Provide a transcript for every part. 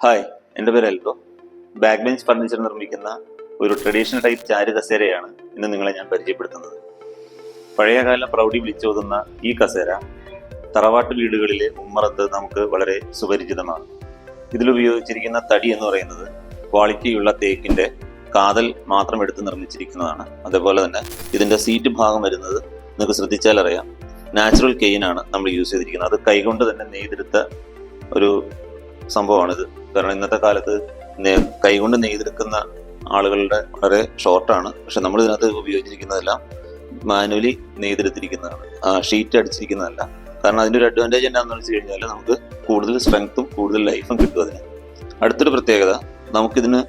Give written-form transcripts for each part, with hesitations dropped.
Hi, എൻ്റെ പേര് Eldho. Back bench furniture നിർമ്മിക്കുന്ന ഒരു ട്രഡീഷണൽ ടൈപ്പ് ചാരു കസേരയാണ് ഇന്ന് നിങ്ങളെ ഞാൻ പരിചയപ്പെടുത്തുന്നത്. പഴയകാല പ്രൗഢി വിളിച്ചോതുന്ന ഈ കസേര തറവാട്ട് വീടുകളിലെ ഉമ്മറത്ത് നമുക്ക് വളരെ സുപരിചിതമാണ്. ഇതിലുപയോഗിച്ചിരിക്കുന്ന തടി എന്ന് പറയുന്നത് ക്വാളിറ്റിയുള്ള തേക്കിൻ്റെ കാതൽ മാത്രം എടുത്ത് നിർമ്മിച്ചിരിക്കുന്നതാണ്. അതേപോലെ തന്നെ ഇതിൻ്റെ സീറ്റ് ഭാഗം വരുന്നത് നിങ്ങൾക്ക് ശ്രദ്ധിച്ചാൽ അറിയാം, നാച്ചുറൽ കെയിനാണ് നമ്മൾ യൂസ് ചെയ്തിരിക്കുന്നത്. അത് കൈകൊണ്ട് തന്നെ നെയ്തെടുത്ത ഒരു സംഭവമാണിത്. കാരണം ഇന്നത്തെ കാലത്ത് കൈകൊണ്ട് നെയ്തെടുക്കുന്ന ആളുകളുടെ വളരെ ഷോർട്ടാണ്. പക്ഷെ നമ്മൾ ഇതിനകത്ത് ഉപയോഗിച്ചിരിക്കുന്നതെല്ലാം മാനുവലി നെയ്തെടുത്തിരിക്കുന്നതാണ്, ഷീറ്റ് അടിച്ചിരിക്കുന്നതല്ല. കാരണം അതിൻ്റെ ഒരു അഡ്വാൻറ്റേജ് എന്താണെന്ന് വെച്ച് കഴിഞ്ഞാൽ നമുക്ക് കൂടുതൽ സ്ട്രെങ്ത്തും കൂടുതൽ ലൈഫും കിട്ടും അതിന്. അടുത്തൊരു പ്രത്യേകത, നമുക്കിതിന്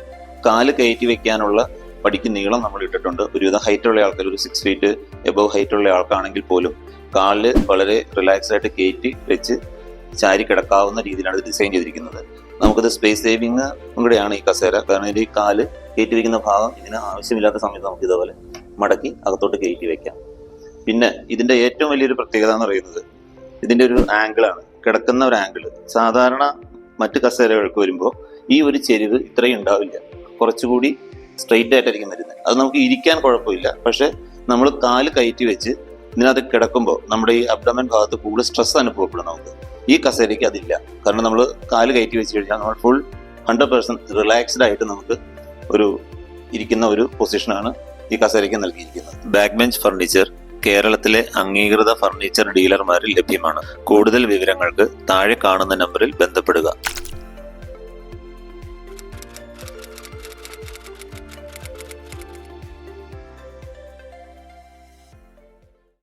കാല് കയറ്റി വെക്കാനുള്ള പടിക്ക് നീളം നമ്മൾ ഇട്ടിട്ടുണ്ട്. ഒരുവിധം ഹൈറ്റുള്ള ആൾക്കാർ, ഒരു 6 feet എബവ് ഹൈറ്റുള്ള ആൾക്കാണെങ്കിൽ പോലും കാലിൽ വളരെ റിലാക്സ് ആയിട്ട് കയറ്റി വെച്ച് ചാരി കിടക്കാവുന്ന രീതിയിലാണ് ഇത് ഡിസൈൻ ചെയ്തിരിക്കുന്നത്. നമുക്കിത് സ്പേസ് സേവിങ് കൂടെയാണ് ഈ കസേര. കാരണം ഇതിൻ്റെ ഈ കാല് കയറ്റി വയ്ക്കുന്ന ഭാഗം ഇതിന് ആവശ്യമില്ലാത്ത സമയത്ത് നമുക്ക് ഇതേപോലെ മടക്കി അകത്തോട്ട് കയറ്റി വെക്കാം. പിന്നെ ഇതിൻ്റെ ഏറ്റവും വലിയൊരു പ്രത്യേകത എന്ന് പറയുന്നത് ഇതിൻ്റെ ഒരു ആംഗിളാണ്, കിടക്കുന്ന ഒരു ആംഗിൾ. സാധാരണ മറ്റ് കസേരകൾക്ക് വരുമ്പോൾ ഈ ഒരു ചെരിവ് ഇത്രയും ഉണ്ടാവില്ല, കുറച്ചുകൂടി സ്ട്രെയിറ്റ് ആയിട്ടായിരിക്കും വരുന്നത്. അത് നമുക്ക് ഇരിക്കാൻ കുഴപ്പമില്ല. പക്ഷെ നമ്മൾ കാല് കയറ്റി വെച്ച് ഇതിനകത്ത് കിടക്കുമ്പോൾ നമ്മുടെ ഈ അബ്ഡമൻ ഭാഗത്ത് കൂടുതൽ സ്ട്രെസ് അനുഭവപ്പെടും നമുക്ക്. ഈ കസേരയ്ക്ക് അതില്ല. കാരണം നമ്മൾ കാല് കയറ്റി വെച്ച് കഴിഞ്ഞാൽ നമ്മൾ ഫുൾ 100% റിലാക്സ്ഡ് ആയിട്ട് നമുക്ക് ഇരിക്കുന്ന ഒരു പൊസിഷനാണ് ഈ കസേരയ്ക്ക് നൽകിയിരിക്കുന്നത്. ബാക്ക് ബെഞ്ച് ഫർണിച്ചർ കേരളത്തിലെ അംഗീകൃത ഫർണിച്ചർ ഡീലർമാരിൽ ലഭ്യമാണ്. കൂടുതൽ വിവരങ്ങൾക്ക് താഴെ കാണുന്ന നമ്പറിൽ ബന്ധപ്പെടുക.